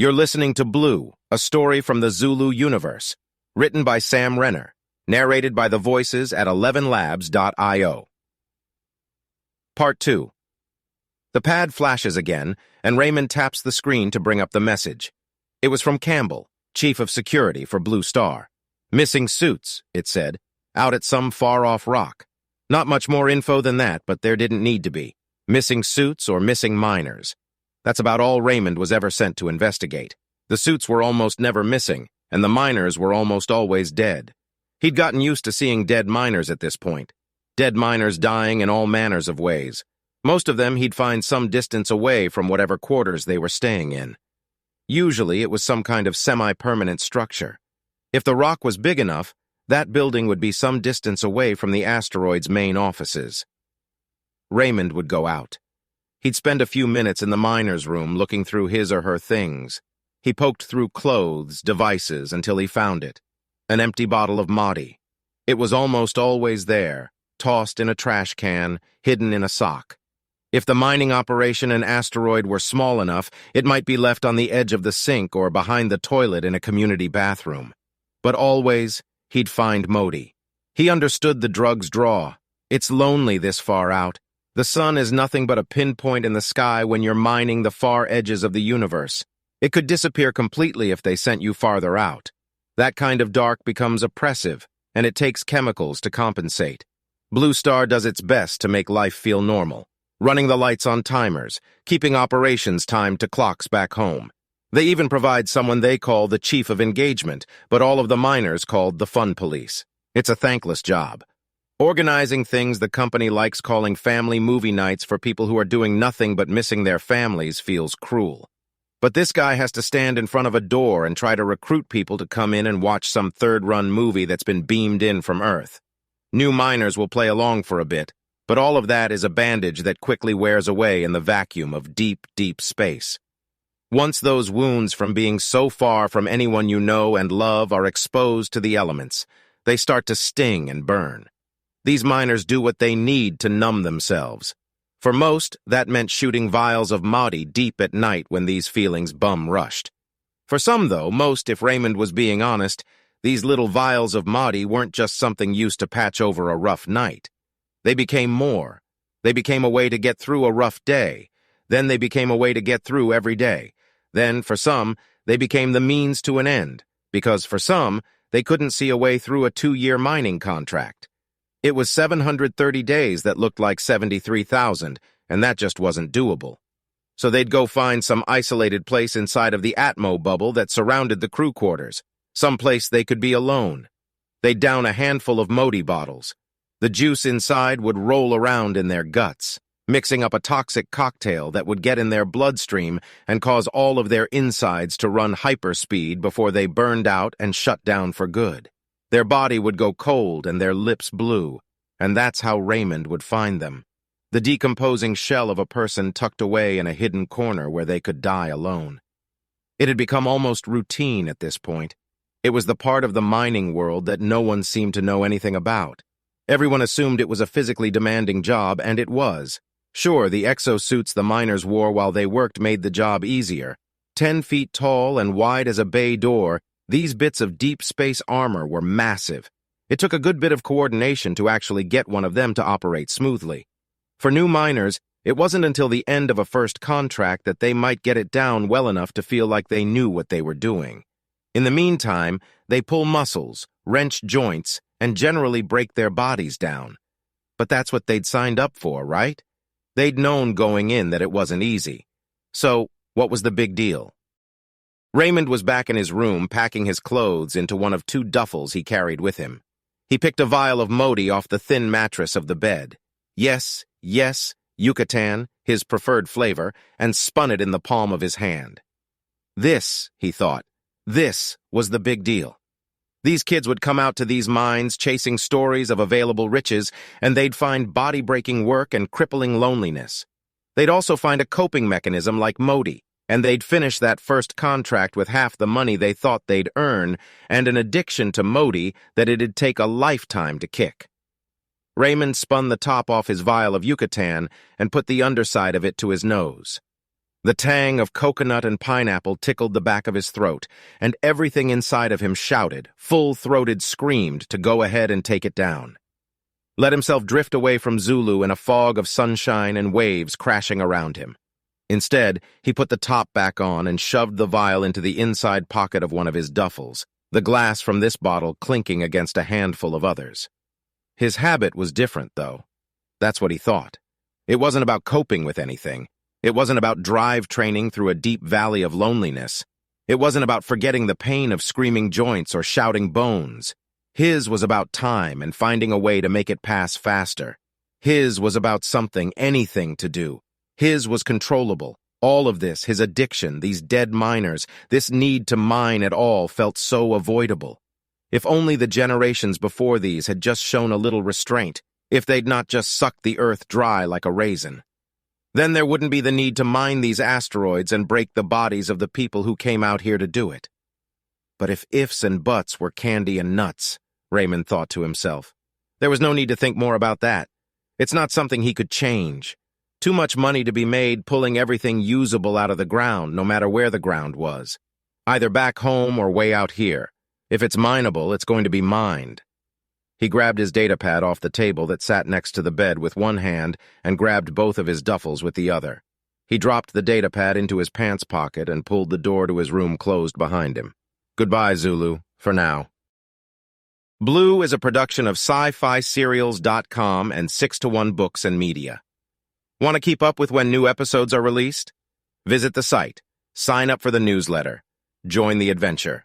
You're listening to Blue, a story from the Zulu universe, written by Sam Renner, narrated by the voices at 11labs.io. Part 2. The pad flashes again, and Raymond taps the screen to bring up the message. It was from Campbell, Chief of Security for Blue Star. Missing suits, it said, out at some far-off rock. Not much more info than that, but there didn't need to be. Missing suits or missing miners. That's about all Raymond was ever sent to investigate. The suits were almost never missing, and the miners were almost always dead. He'd gotten used to seeing dead miners at this point. Dead miners dying in all manners of ways. Most of them he'd find some distance away from whatever quarters they were staying in. Usually it was some kind of semi-permanent structure. If the rock was big enough, that building would be some distance away from the asteroid's main offices. Raymond would go out. He'd spend a few minutes in the miner's room looking through his or her things. He poked through clothes, devices, until he found it. An empty bottle of Mahdi. It was almost always there, tossed in a trash can, hidden in a sock. If the mining operation and asteroid were small enough, it might be left on the edge of the sink or behind the toilet in a community bathroom. But always, he'd find Mahdi. He understood the drug's draw. It's lonely this far out. The sun is nothing but a pinpoint in the sky when you're mining the far edges of the universe. It could disappear completely if they sent you farther out. That kind of dark becomes oppressive, and it takes chemicals to compensate. Blue Star does its best to make life feel normal, running the lights on timers, keeping operations timed to clocks back home. They even provide someone they call the Chief of Engagement, but all of the miners called the Fun Police. It's a thankless job. Organizing things the company likes calling family movie nights for people who are doing nothing but missing their families feels cruel. But this guy has to stand in front of a door and try to recruit people to come in and watch some third-run movie that's been beamed in from Earth. New miners will play along for a bit, but all of that is a bandage that quickly wears away in the vacuum of deep, deep space. Once those wounds from being so far from anyone you know and love are exposed to the elements, they start to sting and burn. These miners do what they need to numb themselves. For most, that meant shooting vials of Mahdi deep at night when these feelings bum-rushed. For some, though, most, if Raymond was being honest, these little vials of Mahdi weren't just something used to patch over a rough night. They became more. They became a way to get through a rough day. Then they became a way to get through every day. Then, for some, they became the means to an end, because for some, they couldn't see a way through a 2-year mining contract. It was 730 days that looked like 73,000, and that just wasn't doable. So they'd go find some isolated place inside of the Atmo bubble that surrounded the crew quarters, some place they could be alone. They'd down a handful of Mahdi bottles. The juice inside would roll around in their guts, mixing up a toxic cocktail that would get in their bloodstream and cause all of their insides to run hyperspeed before they burned out and shut down for good. Their body would go cold and their lips blue, and that's how Raymond would find them. The decomposing shell of a person tucked away in a hidden corner where they could die alone. It had become almost routine at this point. It was the part of the mining world that no one seemed to know anything about. Everyone assumed it was a physically demanding job, and it was. Sure, the exo-suits the miners wore while they worked made the job easier. 10 feet tall and wide as a bay door, these bits of deep space armor were massive. It took a good bit of coordination to actually get one of them to operate smoothly. For new miners, it wasn't until the end of a first contract that they might get it down well enough to feel like they knew what they were doing. In the meantime, they pull muscles, wrench joints, and generally break their bodies down. But that's what they'd signed up for, right? They'd known going in that it wasn't easy. So, what was the big deal? Raymond was back in his room packing his clothes into one of 2 duffels he carried with him. He picked a vial of Mahdi off the thin mattress of the bed. Yes, Yucatan, his preferred flavor, and spun it in the palm of his hand. This, he thought, this was the big deal. These kids would come out to these mines chasing stories of available riches, and they'd find body-breaking work and crippling loneliness. They'd also find a coping mechanism like Mahdi, and they'd finish that first contract with half the money they thought they'd earn and an addiction to Mahdi that it'd take a lifetime to kick. Raymond spun the top off his vial of Yucatan and put the underside of it to his nose. The tang of coconut and pineapple tickled the back of his throat, and everything inside of him shouted, full-throated screamed to go ahead and take it down. Let himself drift away from Zulu in a fog of sunshine and waves crashing around him. Instead, he put the top back on and shoved the vial into the inside pocket of one of his duffels, the glass from this bottle clinking against a handful of others. His habit was different, though. That's what he thought. It wasn't about coping with anything. It wasn't about drive training through a deep valley of loneliness. It wasn't about forgetting the pain of screaming joints or shouting bones. His was about time and finding a way to make it pass faster. His was about something, anything to do. His was controllable. All of this, his addiction, these dead miners, this need to mine at all felt so avoidable. If only the generations before these had just shown a little restraint, if they'd not just sucked the earth dry like a raisin. Then there wouldn't be the need to mine these asteroids and break the bodies of the people who came out here to do it. But if ifs and buts were candy and nuts, Raymond thought to himself, there was no need to think more about that. It's not something he could change. Too much money to be made pulling everything usable out of the ground, no matter where the ground was. Either back home or way out here. If it's mineable, it's going to be mined. He grabbed his datapad off the table that sat next to the bed with one hand and grabbed both of his duffels with the other. He dropped the datapad into his pants pocket and pulled the door to his room closed behind him. Goodbye, Zulu, for now. Blue is a production of SciFi Serials.com and 6-to-1 Books and Media. Want to keep up with when new episodes are released? Visit the site, sign up for the newsletter, join the adventure.